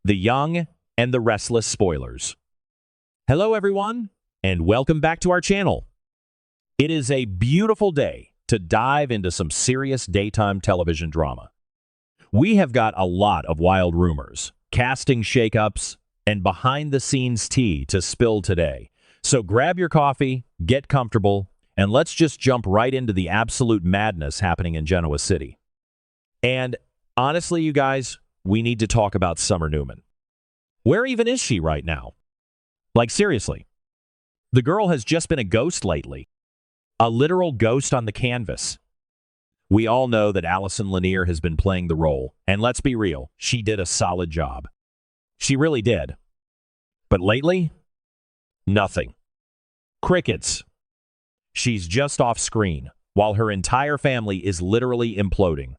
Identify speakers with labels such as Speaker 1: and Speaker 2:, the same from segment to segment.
Speaker 1: The Young and the Restless Spoilers. Hello everyone, and welcome back to our channel. It is a beautiful day to dive into some serious daytime television drama. We have got a lot of wild rumors, casting shakeups, and behind-the-scenes tea to spill today. So grab your coffee, get comfortable, and let's just jump right into the absolute madness happening in Genoa City. And honestly, you guys, we need to talk about Summer Newman. Where even is she right now? Like, seriously. The girl has just been a ghost lately. A literal ghost on the canvas. We all know that Allison Lanier has been playing the role, and let's be real, she did a solid job. She really did. But lately, nothing. Crickets. She's just off screen, while her entire family is literally imploding.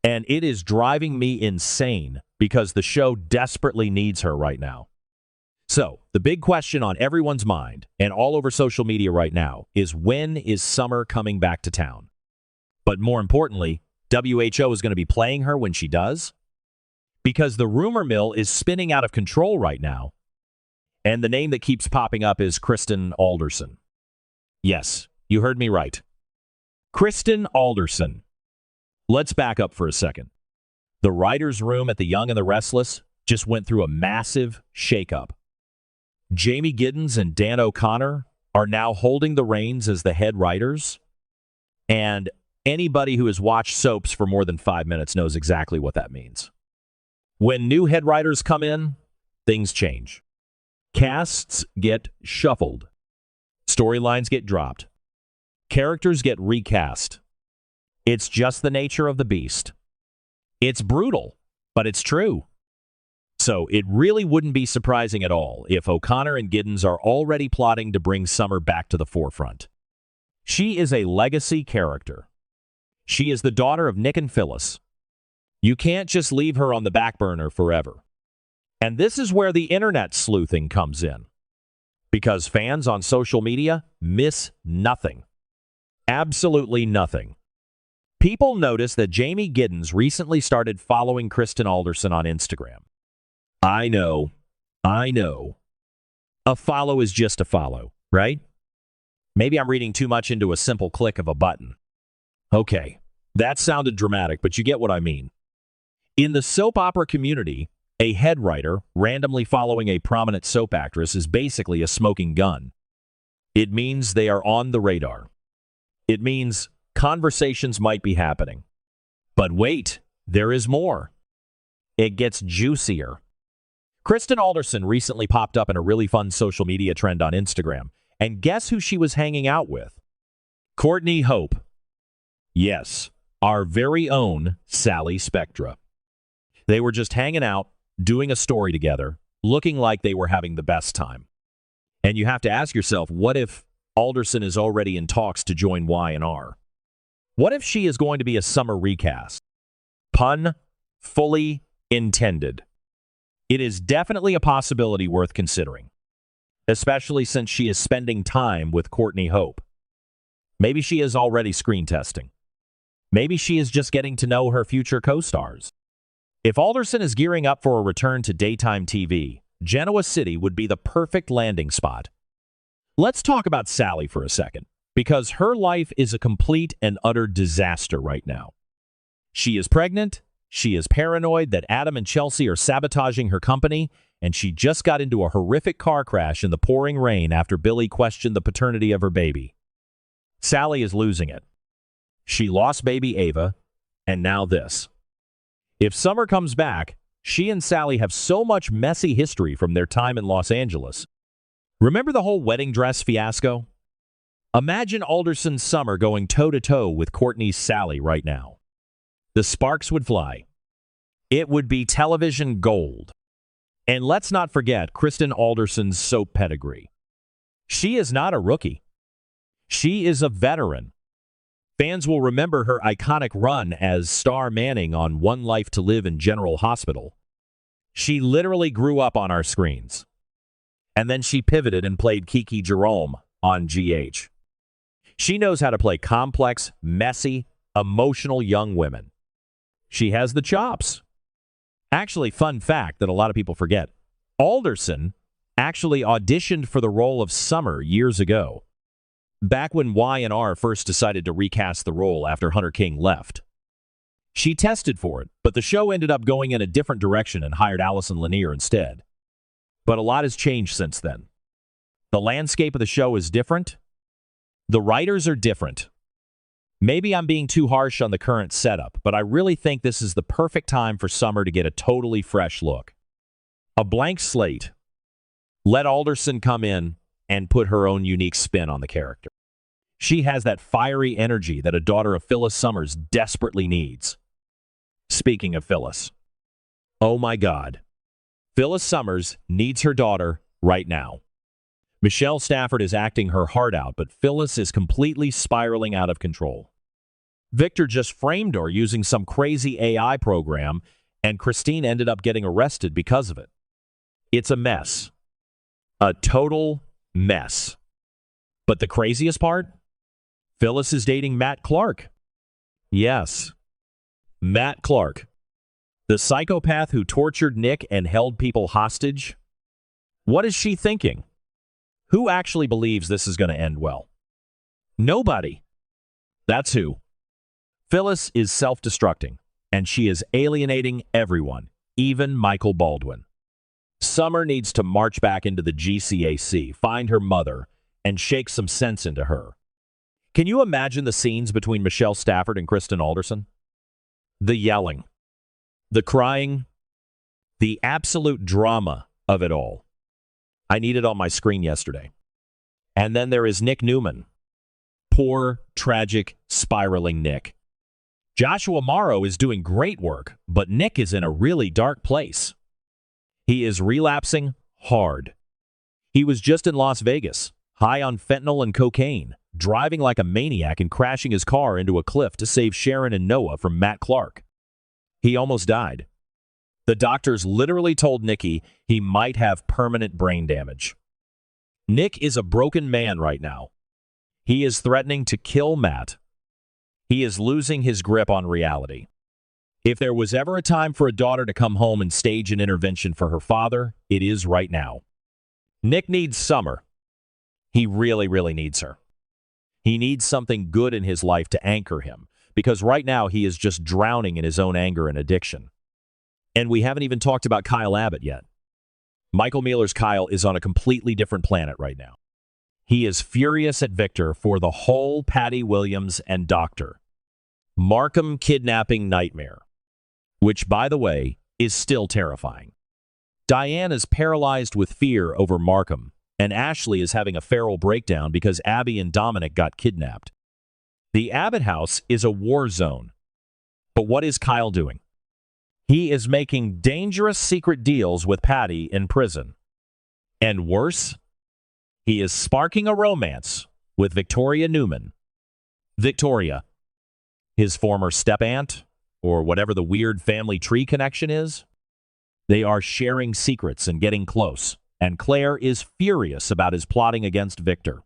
Speaker 1: And it is driving me insane because the show desperately needs her right now. So, the big question on everyone's mind and all over social media right now is, when is Summer coming back to town? But more importantly, WHO is going to be playing her when she does? Because the rumor mill is spinning out of control right now, and the name that keeps popping up is Kristen Alderson. Yes, you heard me right. Kristen Alderson. Let's back up for a second. The writer's room at The Young and the Restless just went through a massive shakeup. Jamie Giddens and Dan O'Connor are now holding the reins as the head writers, and anybody who has watched soaps for more than 5 minutes knows exactly what that means. When new head writers come in, things change. Casts get shuffled. Storylines get dropped. Characters get recast. It's just the nature of the beast. It's brutal, but it's true. So it really wouldn't be surprising at all if O'Connor and Giddens are already plotting to bring Summer back to the forefront. She is a legacy character. She is the daughter of Nick and Phyllis. You can't just leave her on the back burner forever. And this is where the internet sleuthing comes in. Because fans on social media miss nothing. Absolutely nothing. People notice that Jamie Giddens recently started following Kristen Alderson on Instagram. I know. A follow is just a follow, right? Maybe I'm reading too much into a simple click of a button. Okay, that sounded dramatic, but you get what I mean. In the soap opera community, a head writer randomly following a prominent soap actress is basically a smoking gun. It means they are on the radar. It means conversations might be happening. But wait, there is more. It gets juicier. Kristen Alderson recently popped up in a really fun social media trend on Instagram. And guess who she was hanging out with? Courtney Hope. Yes, our very own Sally Spectra. They were just hanging out, doing a story together, looking like they were having the best time. And you have to ask yourself, what if Alderson is already in talks to join Y&R? What if she is going to be a summer recast? Pun fully intended. It is definitely a possibility worth considering, especially since she is spending time with Courtney Hope. Maybe she is already screen testing. Maybe she is just getting to know her future co-stars. If Alderson is gearing up for a return to daytime TV, Genoa City would be the perfect landing spot. Let's talk about Sally for a second, because her life is a complete and utter disaster right now. She is pregnant, she is paranoid that Adam and Chelsea are sabotaging her company, and she just got into a horrific car crash in the pouring rain after Billy questioned the paternity of her baby. Sally is losing it. She lost baby Ava, and now this. If Summer comes back, she and Sally have so much messy history from their time in Los Angeles. Remember the whole wedding dress fiasco? Imagine Alderson's Summer going toe-to-toe with Courtney's Sally right now. The sparks would fly. It would be television gold. And let's not forget Kristen Alderson's soap pedigree. She is not a rookie. She is a veteran. Fans will remember her iconic run as Star Manning on One Life to Live in General Hospital. She literally grew up on our screens. And then she pivoted and played Kiki Jerome on GH. She knows how to play complex, messy, emotional young women. She has the chops. Actually, fun fact that a lot of people forget. Alderson actually auditioned for the role of Summer years ago, back when Y&R first decided to recast the role after Hunter King left. She tested for it, but the show ended up going in a different direction and hired Allison Lanier instead. But a lot has changed since then. The landscape of the show is different. The writers are different. Maybe I'm being too harsh on the current setup, but I really think this is the perfect time for Summer to get a totally fresh look. A blank slate. Let Alderson come in and put her own unique spin on the character. She has that fiery energy that a daughter of Phyllis Summers desperately needs. Speaking of Phyllis. Oh my God. Phyllis Summers needs her daughter right now. Michelle Stafford is acting her heart out, but Phyllis is completely spiraling out of control. Victor just framed her using some crazy AI program, and Christine ended up getting arrested because of it. It's a mess. A total mess. But the craziest part? Phyllis is dating Matt Clark. Yes, Matt Clark. The psychopath who tortured Nick and held people hostage. What is she thinking? Who actually believes this is going to end well? Nobody. That's who. Phyllis is self-destructing, and she is alienating everyone, even Michael Baldwin. Summer needs to march back into the GCAC, find her mother, and shake some sense into her. Can you imagine the scenes between Michelle Stafford and Kristen Alderson? The yelling, the crying, the absolute drama of it all. I need it on my screen yesterday. And then there is Nick Newman. Poor, tragic, spiraling Nick. Joshua Morrow is doing great work, but Nick is in a really dark place. He is relapsing hard. He was just in Las Vegas, high on fentanyl and cocaine, driving like a maniac and crashing his car into a cliff to save Sharon and Noah from Matt Clark. He almost died. The doctors literally told Nicky he might have permanent brain damage. Nick is a broken man right now. He is threatening to kill Matt. He is losing his grip on reality. If there was ever a time for a daughter to come home and stage an intervention for her father, it is right now. Nick needs Summer. He really, really needs her. He needs something good in his life to anchor him, because right now he is just drowning in his own anger and addiction. And we haven't even talked about Kyle Abbott yet. Michael Mealer's Kyle is on a completely different planet right now. He is furious at Victor for the whole Patty Williams and Dr. Markham kidnapping nightmare, which, by the way, is still terrifying. Diane is paralyzed with fear over Markham, and Ashley is having a feral breakdown because Abby and Dominic got kidnapped. The Abbott house is a war zone. But what is Kyle doing? He is making dangerous secret deals with Patty in prison. And worse, he is sparking a romance with Victoria Newman. Victoria, his former step-aunt, or whatever the weird family tree connection is. They are sharing secrets and getting close, and Claire is furious about his plotting against Victor.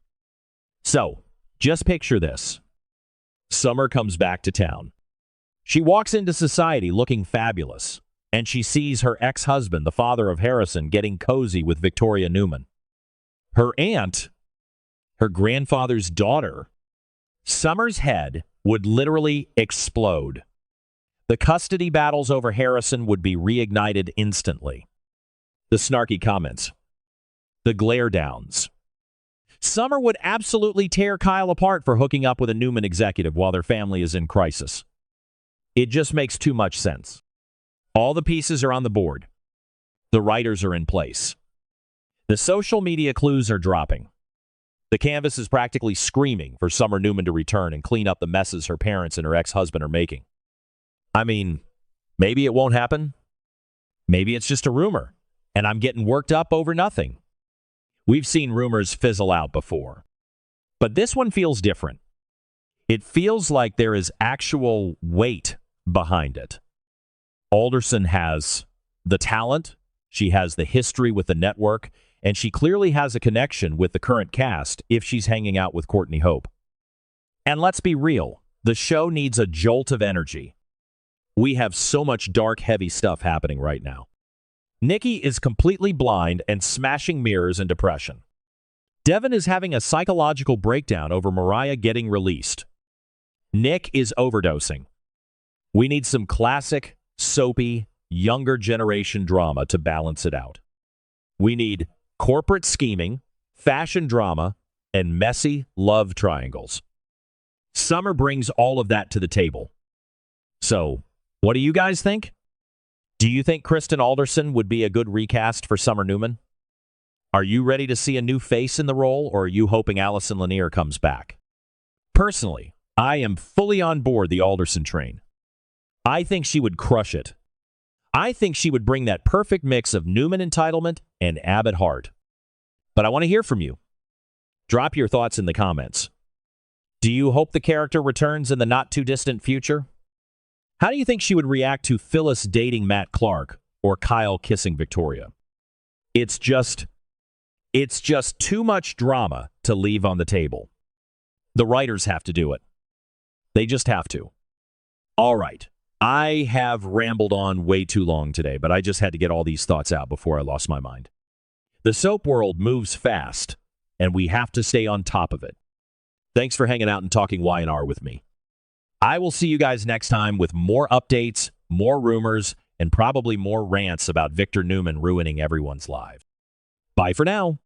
Speaker 1: So, just picture this. Summer comes back to town. She walks into society looking fabulous, and she sees her ex-husband, the father of Harrison, getting cozy with Victoria Newman. Her aunt, her grandfather's daughter. Summer's head would literally explode. The custody battles over Harrison would be reignited instantly. The snarky comments. The glare downs. Summer would absolutely tear Kyle apart for hooking up with a Newman executive while their family is in crisis. It just makes too much sense. All the pieces are on the board. The writers are in place. The social media clues are dropping. The canvas is practically screaming for Summer Newman to return and clean up the messes her parents and her ex-husband are making. I mean, maybe it won't happen. Maybe it's just a rumor, and I'm getting worked up over nothing. We've seen rumors fizzle out before. But this one feels different. It feels like there is actual weight behind it. Alderson has the talent, she has the history with the network, and she clearly has a connection with the current cast if she's hanging out with Courtney Hope. And let's be real, the show needs a jolt of energy. We have so much dark, heavy stuff happening right now. Nikki is completely blind and smashing mirrors in depression. Devin is having a psychological breakdown over Mariah getting released. Nick is overdosing. We need some classic, soapy, younger generation drama to balance it out. We need corporate scheming, fashion drama, and messy love triangles. Summer brings all of that to the table. So, what do you guys think? Do you think Kristen Alderson would be a good recast for Summer Newman? Are you ready to see a new face in the role, or are you hoping Allison Lanier comes back? Personally, I am fully on board the Alderson train. I think she would crush it. I think she would bring that perfect mix of Newman entitlement and Abbott heart. But I want to hear from you. Drop your thoughts in the comments. Do you hope the character returns in the not-too-distant future? How do you think she would react to Phyllis dating Matt Clark or Kyle kissing Victoria? It's just too much drama to leave on the table. The writers have to do it. They just have to. All right. I have rambled on way too long today, but I just had to get all these thoughts out before I lost my mind. The soap world moves fast, and we have to stay on top of it. Thanks for hanging out and talking Y&R with me. I will see you guys next time with more updates, more rumors, and probably more rants about Victor Newman ruining everyone's lives. Bye for now.